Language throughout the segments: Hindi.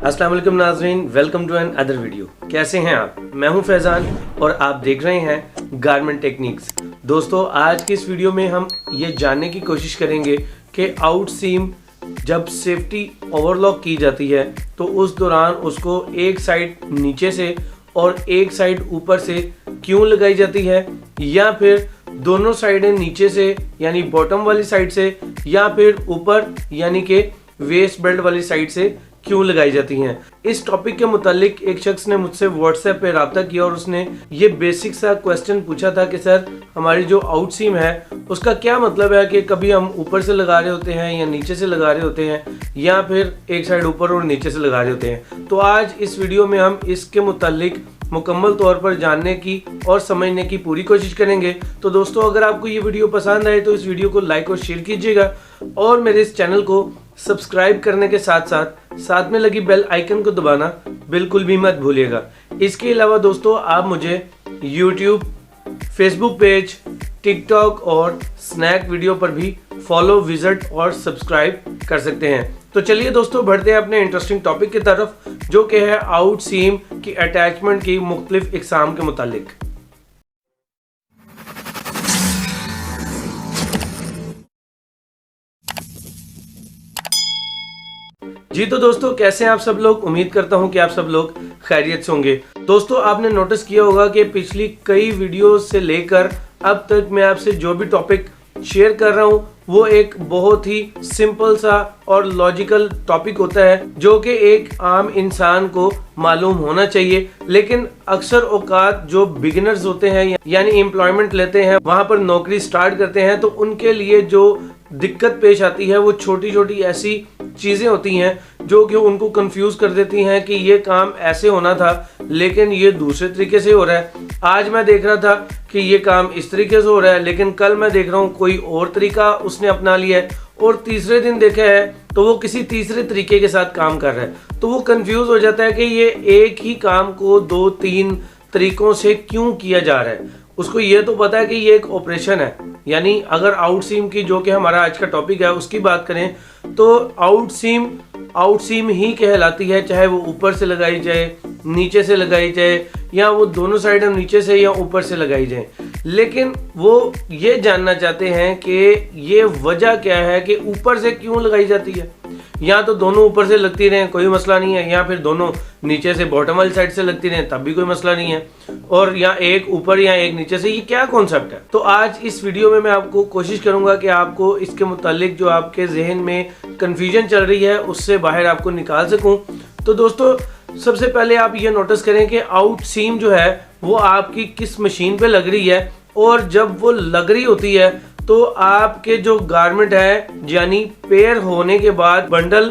अस्सलाम वालेकुम नाज़रीन, welcome to another video. कैसे हैं आप? मैं हूं फैज़ान और आप देख रहे हैं गारमेंट टेक्निक्स। दोस्तों, आज की इस वीडियो में हम ये जानने की कोशिश करेंगे कि आउट सीम जब सेफ्टी ओवरलॉक की जाती है तो उस दौरान उसको एक साइड नीचे से और एक साइड ऊपर से क्यों लगाई जाती है, या फिर दोनों साइडें नीचे से यानी बॉटम वाली साइड से या फिर ऊपर यानी कि वेस्ट बेल्ट वाली साइड से क्यों लगाई जाती हैं। इस टॉपिक के मुतालिक एक शख्स ने मुझसे व्हाट्सएप पे रब्ता किया और उसने ये बेसिक सा क्वेश्चन पूछा था कि सर, हमारी जो आउट सीम है उसका क्या मतलब है कि कभी हम ऊपर से लगा रहे होते हैं या नीचे से लगा रहे होते हैं या फिर एक साइड ऊपर और नीचे से लगा रहे होते हैं। तो आज इस वीडियो में हम इसके मुतालिक मुकम्मल तौर पर जानने की और समझने की पूरी कोशिश करेंगे। तो दोस्तों, अगर आपको ये वीडियो पसंद आए तो इस वीडियो को लाइक और शेयर कीजिएगा और मेरे इस चैनल को सब्सक्राइब करने के साथ साथ में लगी बेल आइकन को दबाना बिल्कुल भी मत भूलिएगा। इसके अलावा दोस्तों, आप मुझे YouTube, फेसबुक पेज, टिकटॉक और स्नैक वीडियो पर भी फॉलो, विजिट और सब्सक्राइब कर सकते हैं। तो चलिए दोस्तों, बढ़ते हैं अपने इंटरेस्टिंग टॉपिक की तरफ, जो कि है आउट सीम की अटैचमेंट की मुख्तलिफ इकसाम के मुतालिक। जी तो दोस्तों, कैसे हैं आप सब लोग? उम्मीद करता हूं कि आप सब लोग खैरियत से होंगे। दोस्तों, आपने नोटिस किया होगा कि पिछली कई वीडियोस से लेकर अब तक मैं आपसे जो भी टॉपिक शेयर कर रहा हूं वो एक बहुत ही सिंपल सा और लॉजिकल टॉपिक होता है जो कि एक आम इंसान को मालूम होना चाहिए। लेकिन अक्सर औकात जो बिगिनर्स होते हैं यानी एम्प्लॉयमेंट लेते हैं, वहां पर नौकरी स्टार्ट करते हैं, तो उनके लिए जो दिक्कत पेश आती है वो छोटी छोटी ऐसी चीज़ें होती हैं जो कि उनको कंफ्यूज कर देती हैं कि ये काम ऐसे होना था लेकिन ये दूसरे तरीके से हो रहा है। आज मैं देख रहा था कि ये काम इस तरीके से हो रहा है, लेकिन कल मैं देख रहा हूँ कोई और तरीका उसने अपना लिया है, और तीसरे दिन देखा है तो वो किसी तीसरे तरीके के साथ काम कर रहा है। तो वो कंफ्यूज हो जाता है कि ये एक ही काम को 2-3 तरीकों से क्यों किया जा रहा है। उसको ये तो पता है कि ये एक ऑपरेशन है, यानी अगर आउट सीम की, जो कि हमारा आज का टॉपिक है, उसकी बात करें तो आउट सीम ही कहलाती है, चाहे वो ऊपर से लगाई जाए, नीचे से लगाई जाए, या वो दोनों साइड नीचे से या ऊपर से लगाई जाए। लेकिन वो ये जानना चाहते हैं कि ये वजह क्या है कि ऊपर से क्यों लगाई जाती है। या तो दोनों ऊपर से लगती रहें, कोई मसला नहीं है, या फिर दोनों नीचे से बॉटम वाली साइड से लगती रहें, तब भी कोई मसला नहीं है, और या एक ऊपर या एक नीचे से। ये क्या कॉन्सेप्ट है? तो आज इस वीडियो में मैं आपको कोशिश करूंगा कि आपको इसके मुतालिक जो आपके जहन में कन्फ्यूजन चल रही है उससे बाहर आपको निकाल सकूं। तो दोस्तों, सबसे पहले आप ये नोटिस करें कि आउट सीम जो है वो आपकी किस मशीन पे लग रही है, और जब वो लग रही होती है तो आपके जो गारमेंट है यानी पेयर होने के बाद बंडल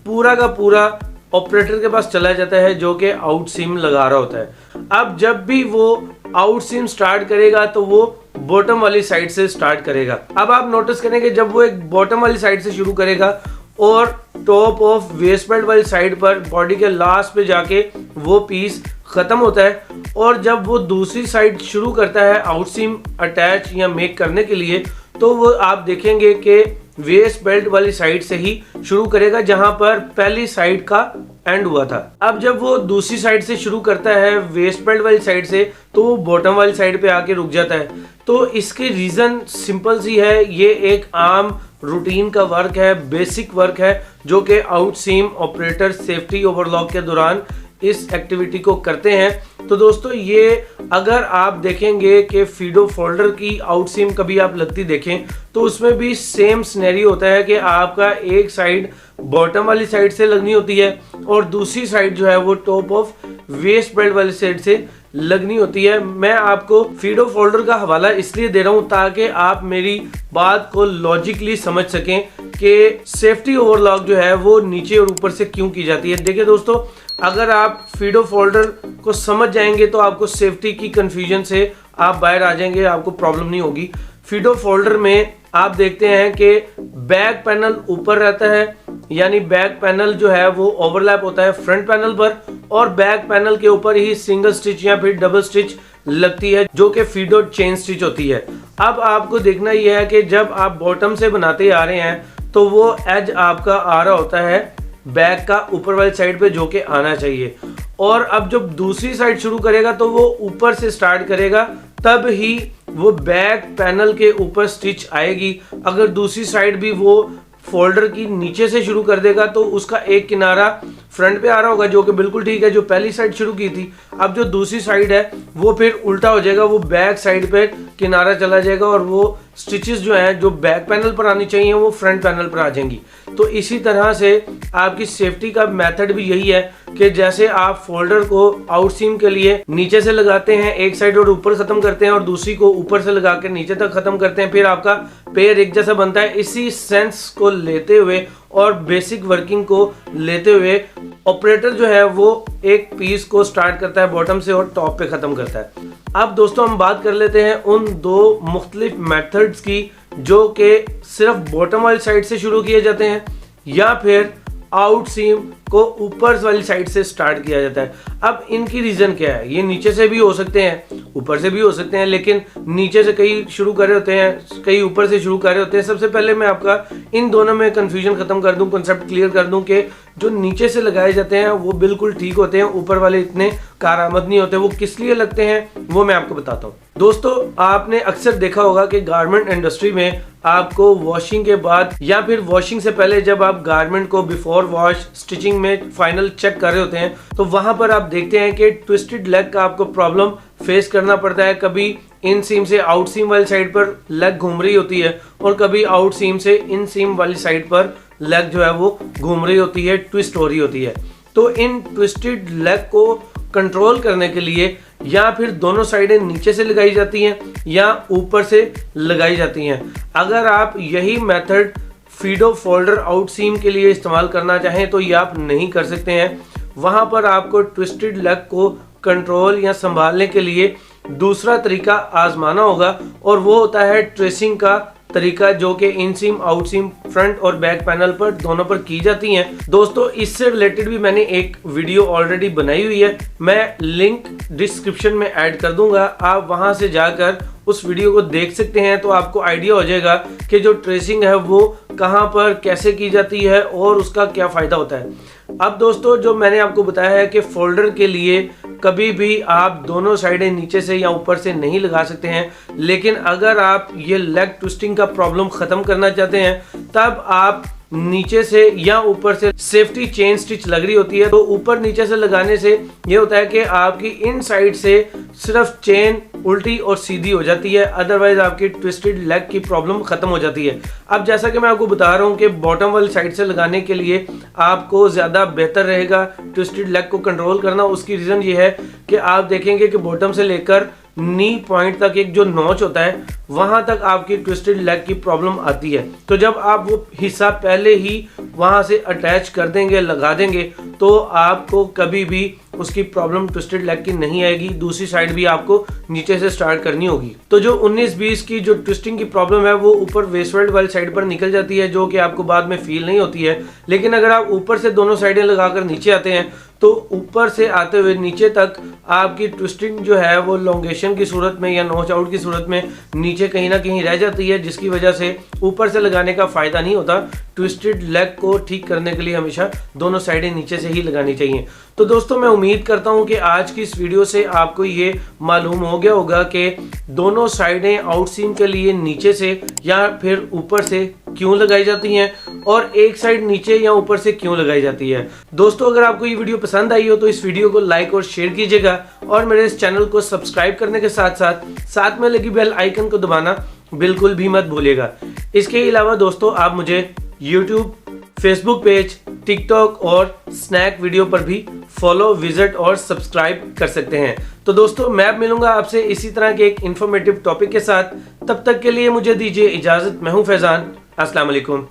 पूरा का पूरा ऑपरेटर के पास चला जाता है जो कि आउट सीम लगा रहा होता है। अब जब भी वो आउट सीम स्टार्ट करेगा तो वो बॉटम वाली साइड से स्टार्ट करेगा। अब आप नोटिस करेंगे जब वो एक बॉटम वाली साइड से शुरू करेगा और टॉप ऑफ वेस्ट बेल्ट वाली साइड पर बॉडी के लास्ट पे जाके वो पीस खत्म होता है, और जब वो दूसरी साइड शुरू करता है आउट सीम अटैच या मेक करने के लिए, तो वो आप देखेंगे कि वेस्ट बेल्ट वाली साइड से ही शुरू करेगा जहां पर पहली साइड का एंड हुआ था। अब जब वो दूसरी साइड से शुरू करता है वेस्ट बेल्ट वाली साइड से, तो वो बॉटम वाली साइड पे आके रुक जाता है। तो इसकी रीजन सिंपल सी है, ये एक आम रूटीन का वर्क है, बेसिक वर्क है, जो कि आउट सीम ऑपरेटर सेफ्टी ओवरलॉक के दौरान इस एक्टिविटी को करते हैं। तो दोस्तों, ये अगर आप देखेंगे कि फीडो फोल्डर की आउट सीम कभी आप लगती देखें तो उसमें भी सेम सिनेरियो होता है कि आपका एक साइड बॉटम वाली साइड से लगनी होती है और दूसरी साइड जो है वो टॉप ऑफ वेस्ट बेल्ट वाली साइड से लगनी होती है। मैं आपको फीडो फोल्डर का हवाला इसलिए दे रहा हूं ताकि आप मेरी बात को लॉजिकली समझ सकें कि सेफ्टी ओवरलॉक जो है वो नीचे और ऊपर से क्यों की जाती है। देखिए दोस्तों, अगर आप फीडो फोल्डर को समझ जाएंगे तो आपको सेफ्टी की कंफ्यूजन से आप बाहर आ जाएंगे, आपको प्रॉब्लम नहीं होगी। फीडो फोल्डर में आप देखते हैं कि बैक पैनल ऊपर रहता है, यानी बैक पैनल जो है वो ओवरलैप होता है फ्रंट पैनल पर, और बैक पैनल के ऊपर ही सिंगल स्टिच या फिर डबल स्टिच लगती है जो कि फीडो चेन स्टिच होती है। अब आपको देखना यह है कि जब आप बॉटम से बनाते आ रहे हैं तो वो एज आपका आ रहा होता है बैक का ऊपर वाली साइड पे जो के आना चाहिए। और अब जब दूसरी साइड शुरू करेगा तो वो ऊपर से स्टार्ट करेगा, तब ही वो बैक पैनल के ऊपर स्टिच आएगी। अगर दूसरी साइड भी वो फोल्डर की नीचे से शुरू कर देगा तो उसका एक किनारा फ्रंट पे आ रहा होगा, जो कि बिल्कुल ठीक है, जो पहली साइड शुरू की थी। अब जो दूसरी साइड है वो फिर उल्टा हो जाएगा, वो बैक साइड पे किनारा चला जाएगा और वो स्टिचेस जो हैं जो बैक पैनल पर आनी चाहिए वो फ्रंट पैनल पर आ जाएंगी। तो इसी तरह से आपकी सेफ्टी का मेथड भी यही है कि जैसे आप फोल्डर को आउट सीम के लिए नीचे से लगाते हैं एक साइड और ऊपर खत्म करते हैं, और दूसरी को ऊपर से लगा के नीचे तक खत्म करते हैं, फिर आपका पेयर एक जैसा बनता है। इसी सेंस को लेते हुए और बेसिक वर्किंग को लेते हुए ऑपरेटर जो है वो एक पीस को स्टार्ट करता है बॉटम से और टॉप पे खत्म करता है। अब दोस्तों हम बात कर लेते हैं उन दो मुख्तलिफ मेथड्स की जो कि सिर्फ बॉटम वाली साइड से शुरू किए जाते हैं या फिर आउट सीम को ऊपर वाली साइड से स्टार्ट किया जाता है। अब इनकी रीज़न क्या है? ये नीचे से भी हो सकते हैं, ऊपर से भी हो सकते हैं, लेकिन नीचे से कई शुरू कर रहे होते हैं, कई ऊपर से शुरू कर रहे होते हैं। सबसे पहले मैं आपका इन दोनों में कंफ्यूजन खत्म कर दूं, कॉन्सेप्ट क्लियर कर दूं कि जो नीचे से लगाए जाते हैं वो बिल्कुल ठीक होते हैं, ऊपर वाले इतने कारआमद नहीं होते। वो किस लिए लगते हैं वो मैं आपको बताता हूँ। दोस्तों आपने अक्सर देखा होगा कि गारमेंट इंडस्ट्री में आपको वॉशिंग के बाद या फिर वॉशिंग से पहले जब आप गारमेंट को बिफोर वॉश स्टिचिंग में फाइनल चेक कर रहे होते हैं तो वहां पर आप देखते हैं कि ट्विस्टेड लेग का आपको प्रॉब्लम फेस करना पड़ता है। कभी इन सीम से आउट सीम वाली साइड पर लेग घूम रही होती है और कभी आउट सीम से इन सीम वाली साइड पर लेग जो है वो घूम रही होती है, ट्विस्ट हो रही होती है। तो इन ट्विस्टेड लेग को कंट्रोल करने के लिए या फिर दोनों साइडें नीचे से लगाई जाती हैं या ऊपर से लगाई जाती हैं। अगर आप यही मेथड फीडो फोल्डर आउट सीम के लिए इस्तेमाल करना चाहें तो ये आप नहीं कर सकते हैं। वहां पर आपको ट्विस्टेड लेग को कंट्रोल या संभालने के लिए दूसरा तरीका आजमाना होगा और वो होता है ट्रेसिंग का तरीका, जो कि इन सीम आउट सीम फ्रंट और बैक पैनल पर दोनों पर की जाती हैं। दोस्तों इससे रिलेटेड भी मैंने एक वीडियो ऑलरेडी बनाई हुई है, मैं लिंक डिस्क्रिप्शन में ऐड कर दूंगा, आप वहां से जाकर उस वीडियो को देख सकते हैं। तो आपको आइडिया हो जाएगा कि जो ट्रेसिंग है वो कहां पर कैसे की जाती है और उसका क्या फ़ायदा होता है। अब दोस्तों जो मैंने आपको बताया है कि फोल्डर के लिए कभी भी आप दोनों साइडें नीचे से या ऊपर से नहीं लगा सकते हैं, लेकिन अगर आप ये लेग ट्विस्टिंग का प्रॉब्लम ख़त्म करना चाहते हैं तब आप नीचे से या ऊपर से सेफ्टी चेन स्टिच लग रही होती है। तो ऊपर नीचे से लगाने से ये होता है कि आपकी इन साइड से सिर्फ चेन उल्टी और सीधी हो जाती है, अदरवाइज आपकी ट्विस्टेड लेग की प्रॉब्लम खत्म हो जाती है। अब जैसा कि मैं आपको बता रहा हूँ कि बॉटम वाली साइड से लगाने के लिए आपको ज़्यादा बेहतर रहेगा ट्विस्टेड लेग को कंट्रोल करना। उसकी रीज़न ये है कि आप देखेंगे कि बॉटम से लेकर नी पॉइंट तक एक जो नॉच होता है वहां तक आपकी ट्विस्टेड लेग की प्रॉब्लम आती है। तो जब आप वो हिस्सा पहले ही वहां से अटैच कर देंगे, लगा देंगे, तो आपको कभी भी उसकी प्रॉब्लम ट्विस्टेड लेग की नहीं आएगी। दूसरी साइड भी आपको नीचे से स्टार्ट करनी होगी। तो जो 19-20 की जो ट्विस्टिंग की प्रॉब्लम है वो ऊपर वेस्टवर्ड वाली साइड पर निकल जाती है, जो कि आपको बाद में फील नहीं होती है। लेकिन अगर आप ऊपर से दोनों साइडें लगाकर नीचे आते हैं तो ऊपर से आते हुए नीचे तक आपकी ट्विस्टिंग जो है वो लॉन्गेशन की सूरत में या नॉच आउट की सूरत में नीचे कहीं ना कहीं रह जाती है, जिसकी वजह से ऊपर से लगाने का फ़ायदा नहीं होता। ट्विस्टेड लेग को ठीक करने के लिए हमेशा दोनों साइडें नीचे से ही लगानी चाहिए। तो दोस्तों मैं उम्मीद करता हूं कि आज की इस वीडियो से आपको ये मालूम हो गया होगा कि दोनों साइडें आउट सीम के लिए नीचे से या फिर ऊपर से क्यों लगाई जाती हैं और एक साइड नीचे या ऊपर से क्यों लगाई जाती है। दोस्तों अगर आपको ये वीडियो पसंद आई हो तो इस वीडियो को लाइक और शेयर कीजिएगा और मेरे इस चैनल को सब्सक्राइब करने के साथ में लगी बेल आइकन को दबाना बिल्कुल भी मत भूलिएगा। इसके अलावा दोस्तों आप मुझे यूट्यूब, फेसबुक पेज, टिकटॉक और स्नैक वीडियो पर भी फॉलो, विजिट और सब्सक्राइब कर सकते हैं। तो दोस्तों मैं अब मिलूंगा आपसे इसी तरह के एक इन्फॉर्मेटिव टॉपिक के साथ। तब तक के लिए मुझे दीजिए इजाज़त। मैं हूं फैज़ान। अस्सलाम वालेकुम।